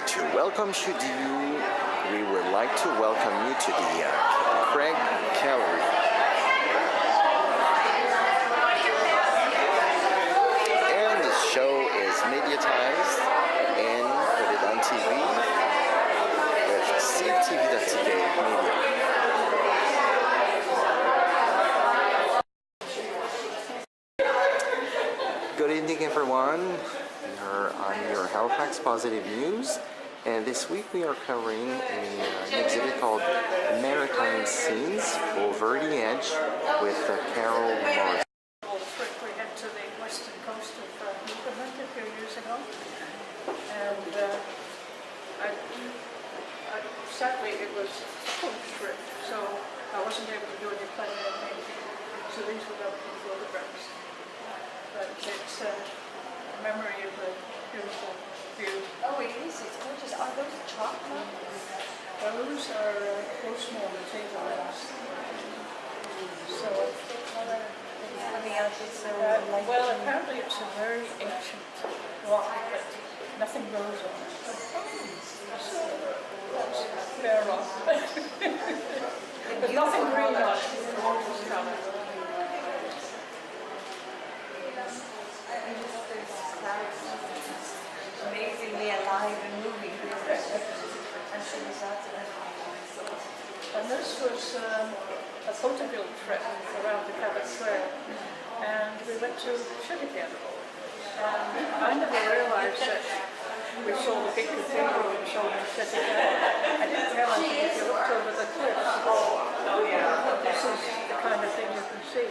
like to welcome you. We would like to welcome you to the Craig Gallery. And the show is mediatized and put it on TV with SteveTv.tk media. Good evening, everyone. You're on your Halifax Positive News, and this week we are covering an exhibit called Maritime Scenes Over the Edge with Carol Morrison. We went to the western coast of Newfoundland a few years ago, and sadly it was a full trip, so I wasn't able to do any planning or anything. So these were lovely photographs. But it's a memory of a beautiful view. Oh, it is. It's gorgeous. Are those chocolate? Those are post-Mormon table lamps. So, Let me ask you, well, apparently it's a very ancient rock, but nothing grows on it. So, that's fair rock. But nothing green on it. Gorgeous color. Amazingly alive and moving. And this was a photofield trip around the Cabot Trail, and we went to Sugarcane. And I never realised that we saw the big cathedral in Sugarcane. I didn't realise that if you looked over the cliff, this is the kind of thing you can see.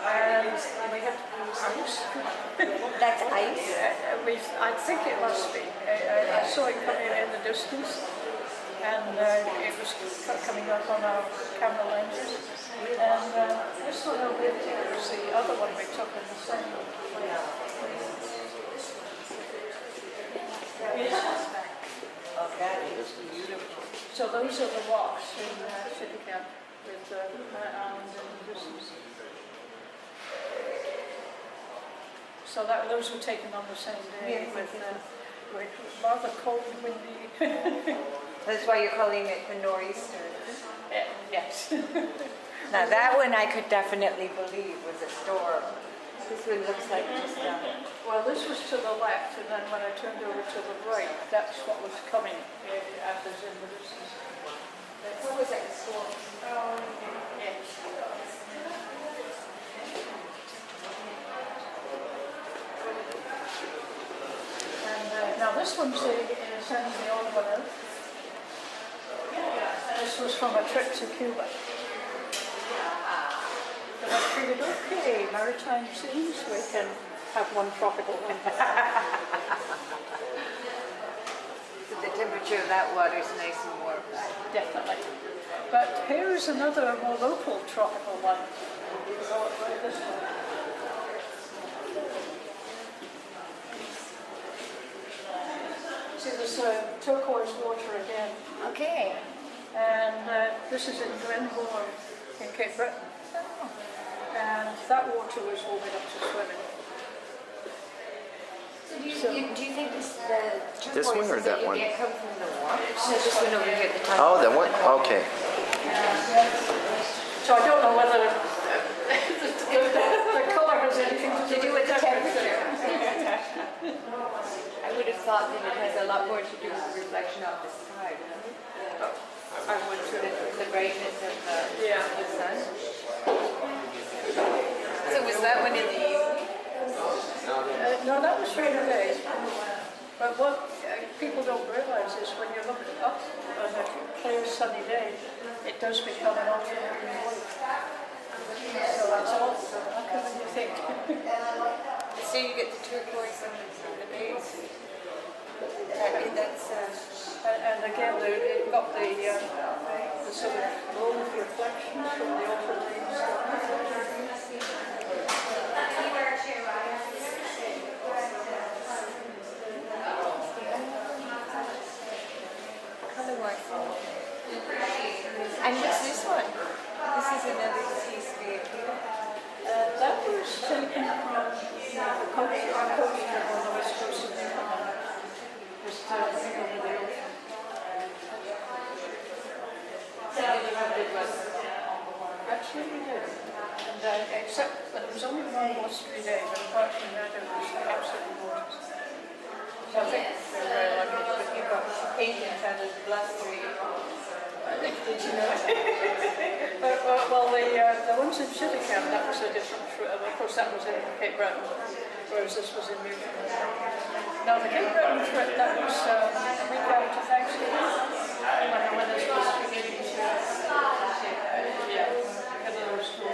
And we had ice. That's ice? I think it must be. I saw it coming in the distance, and it was coming up on our camera lenses. And this one over here was the other one we took in the same. Oh, that is beautiful. So those are the walks in City Camp with my island in the distance. So those were taken on the same day with rather cold, windy. That's why you're calling it the nor'easter. Yes. Now that one I could definitely believe was a storm. This one looks like just Well, this was to the left, and then when I turned over to the right, that's what was coming at us in the distance. What was that storm? Yes. Now this one's sends the old one out. This was from a trip to Cuba. And I figured, okay, maritime scenes, we can have one tropical one. So the temperature of that water is nice and warm. Definitely. But here's another more local tropical one. This one. See, there's turquoise water again. Okay. And this is in Glenmore in Cape Breton. And that water was warming up to swimming. So do you think This one or that one? Come from the water? No, this one over here at the top. Oh, that one? Okay. So I don't know whether the colour has anything to do with the temperature. I would have thought that it has a lot more to do with the reflection of the sky. I would too. The brightness of the sun. So was that one in the evening? No, that was straight away. But what people don't realise is when you look up on a clear sunny day, it does become an alternate white. So that's all. How can you think? So you get the turquoise on the base. That's And again, they've got the sort of gold reflections from the ultramarine sky. And what's this one? This is another piece vehicle. That was taken from the coast, our coast on the west coast of Newfoundland. just looking over the ocean. Actually, we did. And except that there was only one blustery day, but apart from that, it was absolutely gorgeous. So I think we're very lucky. But you got paintings out of blustery. Did you know? well, the ones in Chittagam, that was a different fruit. Of course, that was in Cape Breton, whereas this was in Newton. Now, the Cape Breton trip, that was a week after Thanksgiving, when this was beginning to, get a little school.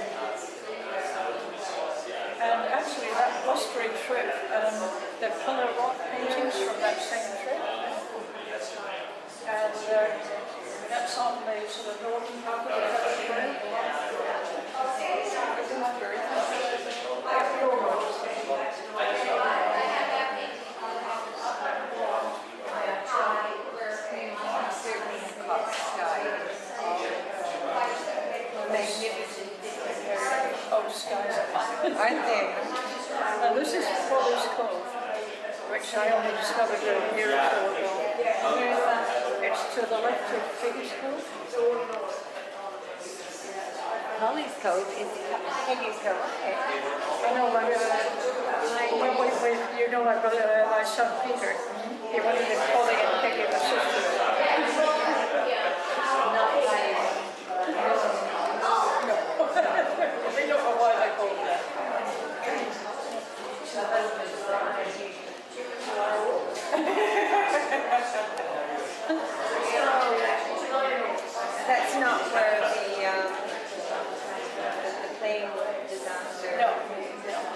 And actually, that blustery trip, the colour rock paintings from that same trip, and that's on the sort of northern part of the country. Oh, skies are fine. Aren't they? And this is Polly's Cove, which I only discovered a year or so ago. It's to the left of Piggy's Cove. Holly's Cove is Peggy's Cove. Okay. I know, you know my brother, my son Peter. He wanted to Polly and Peggy, my sister. They don't know why they call it that. That's not where the plane disaster. No.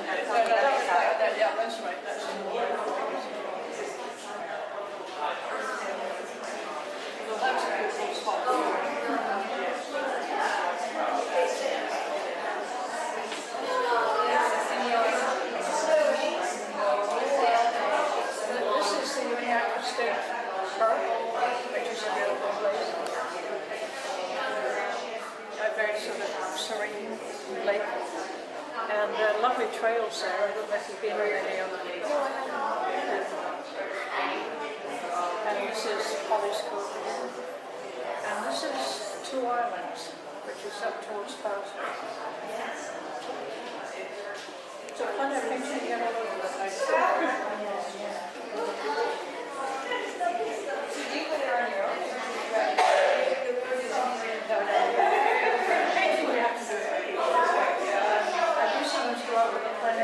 That's on the other side. Yeah, that's right. Well, that's a beautiful spot. This is the Uniacre State Park, which is a beautiful place. A very sort of serene lake. And lovely trails there. I don't know if you've been on any of them. And this is Polly's Cove. And this is Two Islands, which is up towards Palestine. So kind of picture you get all over the place. Did you put it on your own? Painting we have to do it. I do sometimes go out with a plan.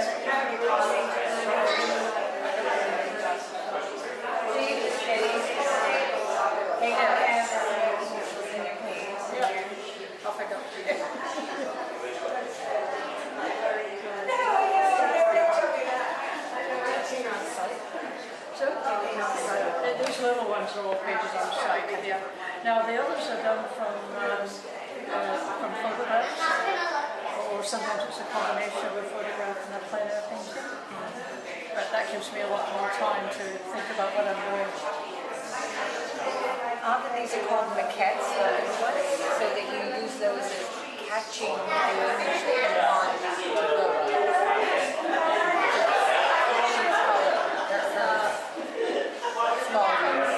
Off I go. So, these little ones are all painted on site. Yeah. Now the others are done from photographs, or sometimes it's a combination of a photograph and a plein air painting. But that gives me a lot more time to think about what I'm doing. Often these are called maquettes, so that you use those as catching the image that you want to go. Small ones.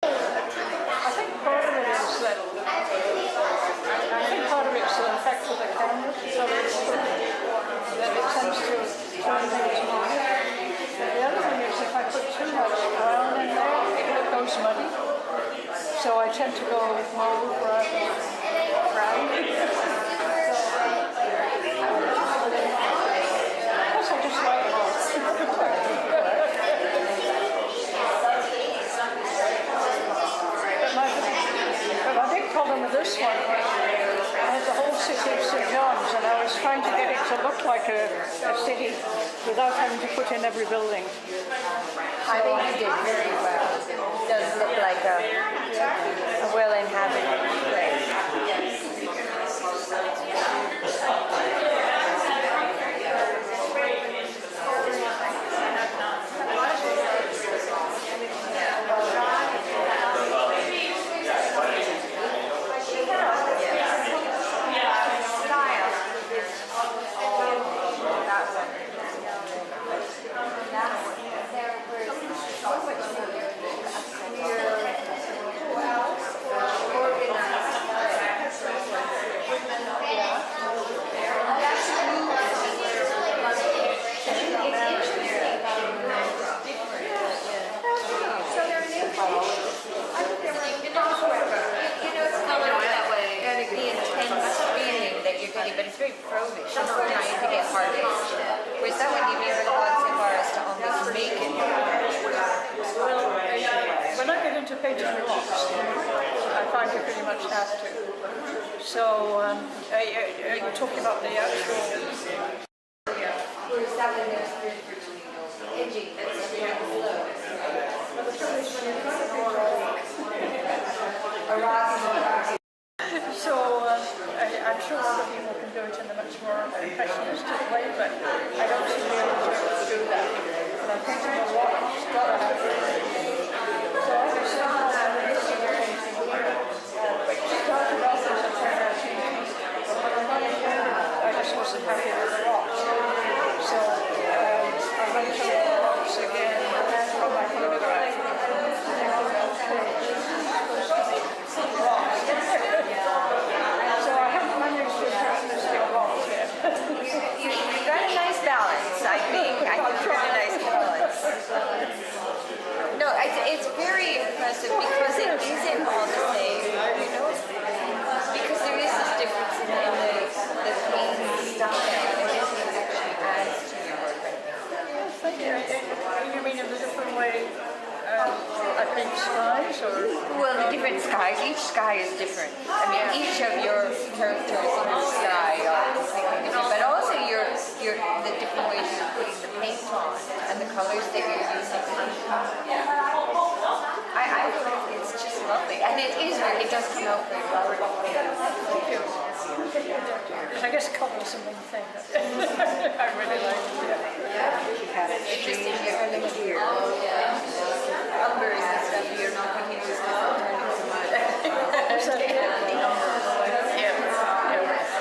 I think part of it is that the tend to go mauve rather than brown. Plus, I just like mauve. But my big problem with this one was I had the whole city of St. John's, and I was trying to get it to look like a city without having to put in every building. I think you did very well. It does look like a well-inhabited place. But it's very provish. It's not trying to get hard edged. Whereas that one you need a lot of bars to almost make it. Well, when I get into painting rocks, I find you pretty much have to. So, are you talking about the actual? Whereas that one there's edging that's very slow. But the trouble is when you're trying to paint A rock. so I'm sure other people can do it in a much more impressionistic way, but I don't seem to be able to do that. And I'm painting a rock, it's got to have it. So I was somehow painting here, started off as a painting, but when I got it here, I just wasn't happy with the rocks. So I went to the rocks again from my photograph. You've got a nice balance, I think. I think you've got a nice balance. No, it's very impressive because it isn't all the same, you know? Because there is this difference in the painting style. And it actually adds to your work, I think. You mean in a different way? I paint skies, or? Well, the different skies, each sky is different. I mean, each of your characters in the sky are completely different, but also the different ways you're putting the paint on and the colors that you're using. I think it's just lovely, and it does come out very well. Thank you. I guess colour's the main thing that I really like. Interesting here. Umbers and stuff you're not going to use because they'll turn into mud.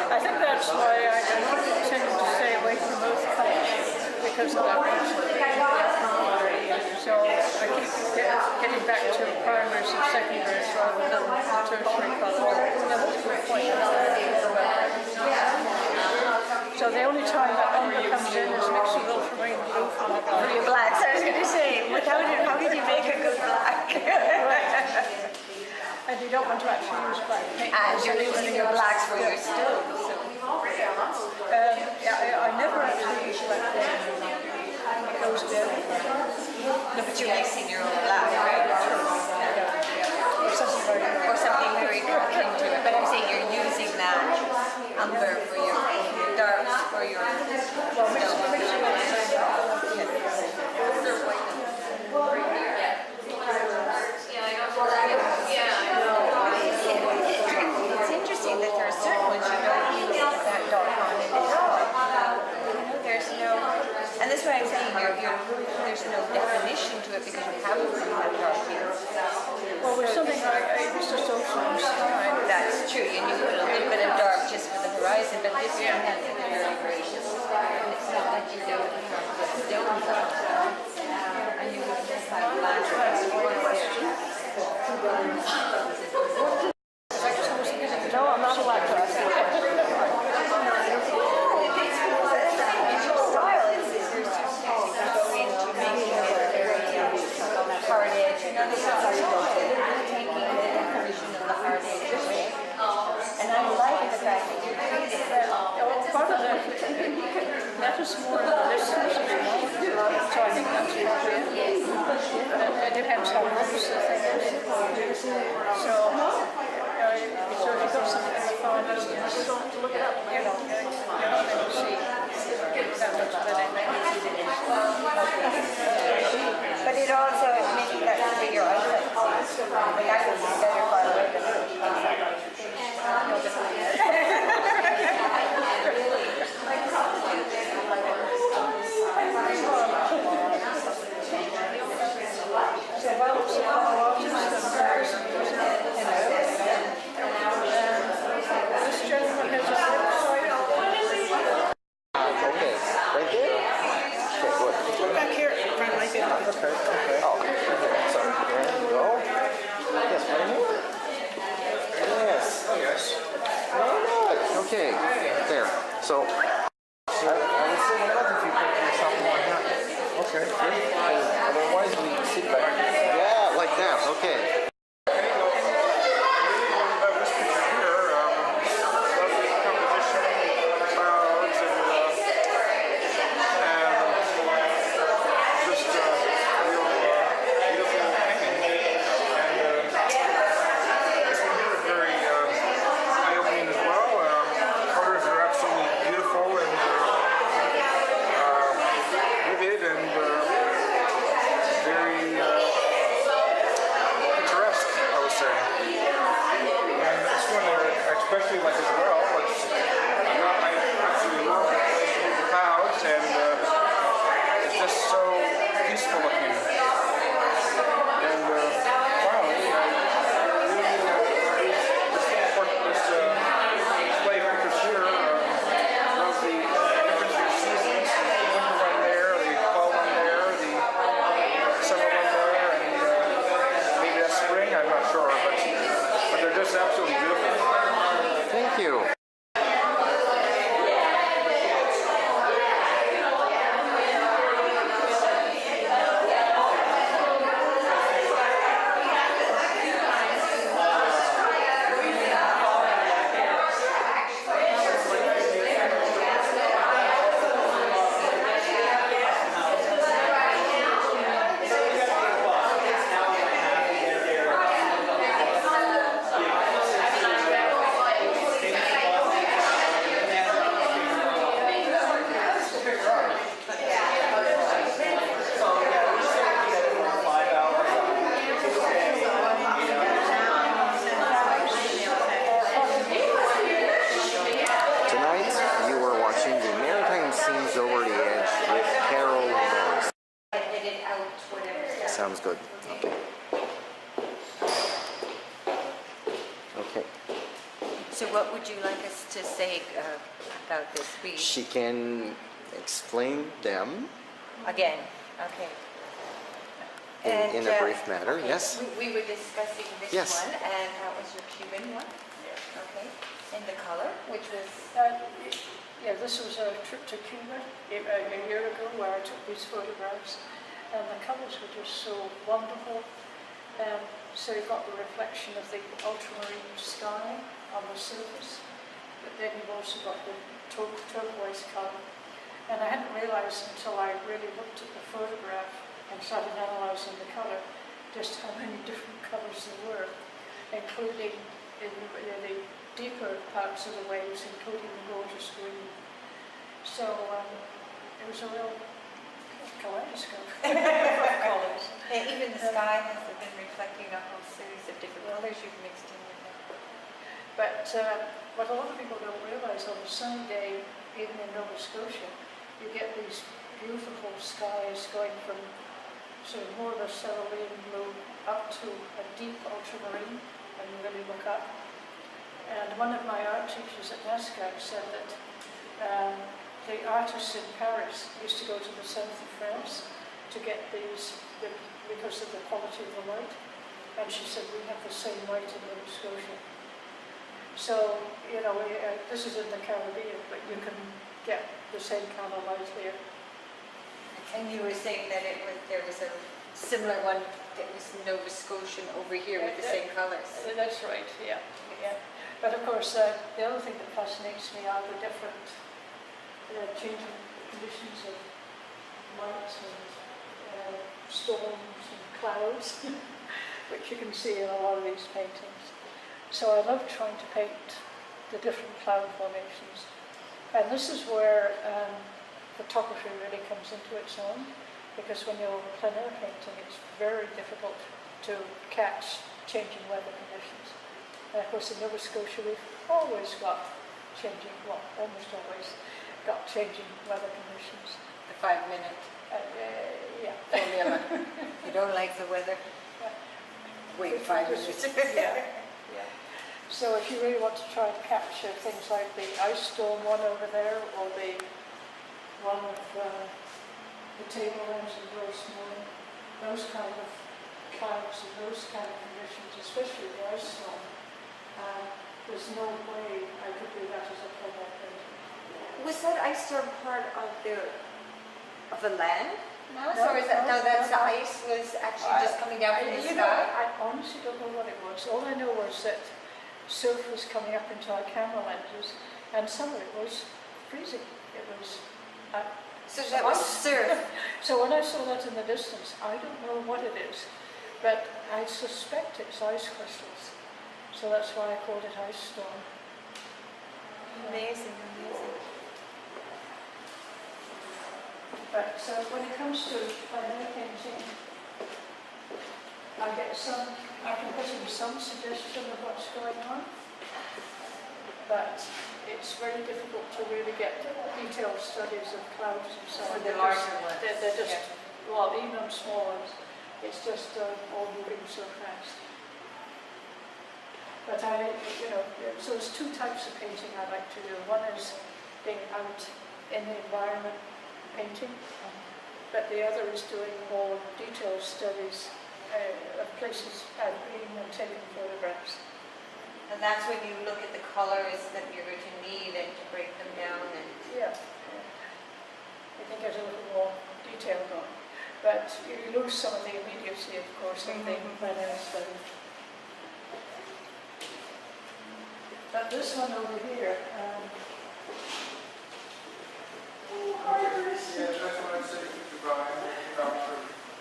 I think that's why I tend to stay away from both colours, because of that reason. So I keep getting back to primaries and secondaries rather than tertiary colours. That's a good point. So the only time that umber comes in is mixed with ultramarine blue from my For your blacks, I was going to say, how did you make a good black? And you don't want to actually use black paint. And you're using your blacks for your stoves. So. I never actually use black paint. It goes dead. No, but you're mixing your own black, right? Or something very akin to it. But I'm saying you're using that umber for your darks, for your It's interesting that there are certain ones you don't use that dark on it at all. There's no, and that's why I'm saying there's no definition to it because you haven't put that dark in. Well, with something like it's just ocean sky. That's true, and you put a little bit of dark just for the horizon, but this one has a very gracious. It's not like you don't have the domes up. And you would just have black. No, I'm not a black glass. Hard edge, and taking the definition it's more in the distance as well. So I think that's probably it. It depends how close the thing is. So if you've got something in the far distance, you don't have to look it up. You know, you're not going to see that much of it. But it also maybe that's a bigger outlet. That would be better far away than So while it's a artist and Morrison this gentleman has a website. Okay, right there? Okay, good. Back here, right like it. Okay. Oh, sorry. There you go. Yes, right here. Yes. Oh, yes. Very good. Okay, there. So, I would say what if you put yourself more here? Okay, good. Otherwise, we sit back. Yeah, like that. Okay. This picture here, lovely composition, clouds, and just real beautiful painting. And very eye-opening as well. Colors are absolutely beautiful and vivid and very picturesque, I would say. And this one I especially like as well. I absolutely love the clouds and it's just so peaceful looking. And wow, this display of pictures here, love the different seasons. The winter one there, the fall one there, the summer one there, and maybe that's spring, I'm not sure, but they're just absolutely beautiful. Thank you. Tonight, you are watching the Maritime Scenes Over the Edge with Carol Morrison. Sounds good. Okay. Okay. So what would you like us to say about this? She can explain them Again, okay. in a brief manner, yes? We were discussing this Yes. one, and that was your Cuban one? Okay. And the color, which was... Yeah, this was a trip to Cuba a year ago where I took these photographs, and the colours were just so wonderful. So you've got the reflection of the ultramarine sky on the surface, but then you've also got the turquoise colour. And I hadn't realised until I really looked at the photograph and started analysing the colour, just how many different colours there were, including in the deeper parts of the waves, including the gorgeous green. So it was a real kaleidoscope of colours. Yeah, even the sky has been reflecting a whole series of different colors you've mixed in with it. But what a lot of people don't realise, on a sunny day, even in Nova Scotia, you get these beautiful skies going from sort of more of a cerulean blue up to a deep ultramarine when you really look up. And one of my art teachers at NASCAR said that the artists in Paris used to go to the south of France to get these because of the quality of the light. And she said, we have the same light in Nova Scotia. So, you know, this is in the Caribbean, but you can get the same kind of light here. And you were saying that there was a similar one that was Nova Scotian over here with the same colors. That's right, yeah. But of course, the other thing that fascinates me are the different changing conditions of light and storms and clouds, which you can see in a lot of these paintings. So I love trying to paint the different cloud formations. And this is where photography really comes into its own, because when you're plein air painting, it's very difficult to catch changing weather conditions. And of course in Nova Scotia we've always got changing, well, almost always got changing weather conditions. The 5-minute Yeah. formula. You don't like the weather? Wait 5 minutes. Yeah. So if you really want to try and capture things like the ice storm one over there, or the one of the tablelands is very small, those kind of clouds and those kind of conditions, especially the ice storm, there's no way I could do that as a plein air painting. Was that ice storm part of the land mass, No, or is that no, that's no, the no. ice was actually just coming down from the You know, sky? I honestly don't know what it was. All I know was that surf was coming up into our camera lenses, and some of it was freezing. It was. So that was surf. So when I saw that in the distance, I don't know what it is, but I suspect it's ice crystals. So that's why I called it ice storm. Amazing, amazing. But when it comes to plein air painting, I can put in some suggestion of what's going on, but it's very difficult to really get detailed studies of clouds and so on. For the because larger ones. They're just, well, even on small ones, it's just all moving so fast. But so there's two types of painting I like to do. One is being out in the environment painting, but the other is doing more detailed studies of places I've been and taken photographs. And that's when you look at the colors that you're going to need and to break them down. And Yeah. You can get a little more detail going, but you lose some of the immediacy, of course, of the plein air study. But this one over here, Yeah, that's what I say to Brian.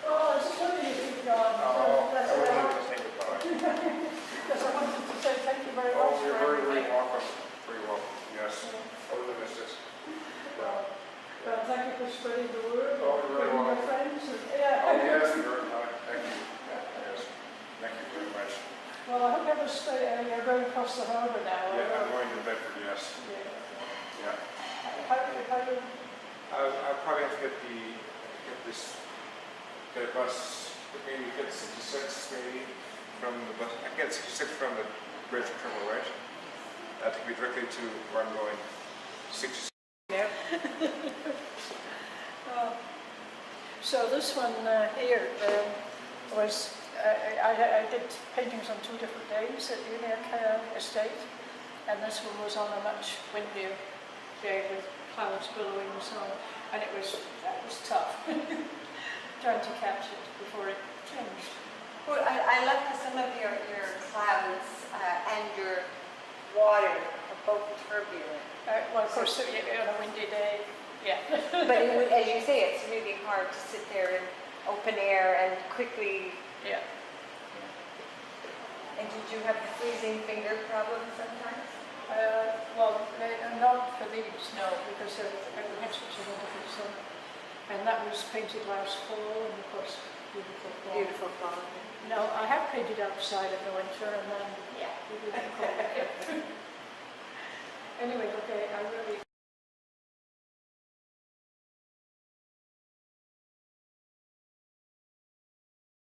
oh, it's funny if you've gone. I would like to say goodbye. Because I wanted to say thank you very Oh, much you're for very, very everything. welcome. Very welcome, yes. I would have missed this. But thank you for spreading the word. Oh, you're very bringing my welcome. friends. And, Oh, yes, you're very kind. Thank you. Yes, thank you very much. Well, I hope you're going across the harbour now. Yeah, I'm going to Bedford, yes. Yeah. Yeah. How do I'll probably have to get a bus, maybe get 66 maybe from the bus. I can get 66 from the bridge at Trimble, right? That take me directly to where I'm going. 66. Yeah. So this one here was, I did paintings on 2 different days at Uniacke Estate, and this one was on a much windier day with clouds billowing and so on, and that was tough, trying to catch it before it changed. well, I love how some of your clouds and your water are both turbulent. Well, of course, on a windy day, yeah. But as you say, it's really hard to sit there in open air and quickly. Yeah. And did you have the freezing finger problem sometimes? Well, not for these, no, because we had such a wonderful summer. And that was painted last fall, and of course, beautiful fall. Beautiful fall. No, I have painted outside in the winter, and then Yeah. we didn't call it. Anyway, okay, I really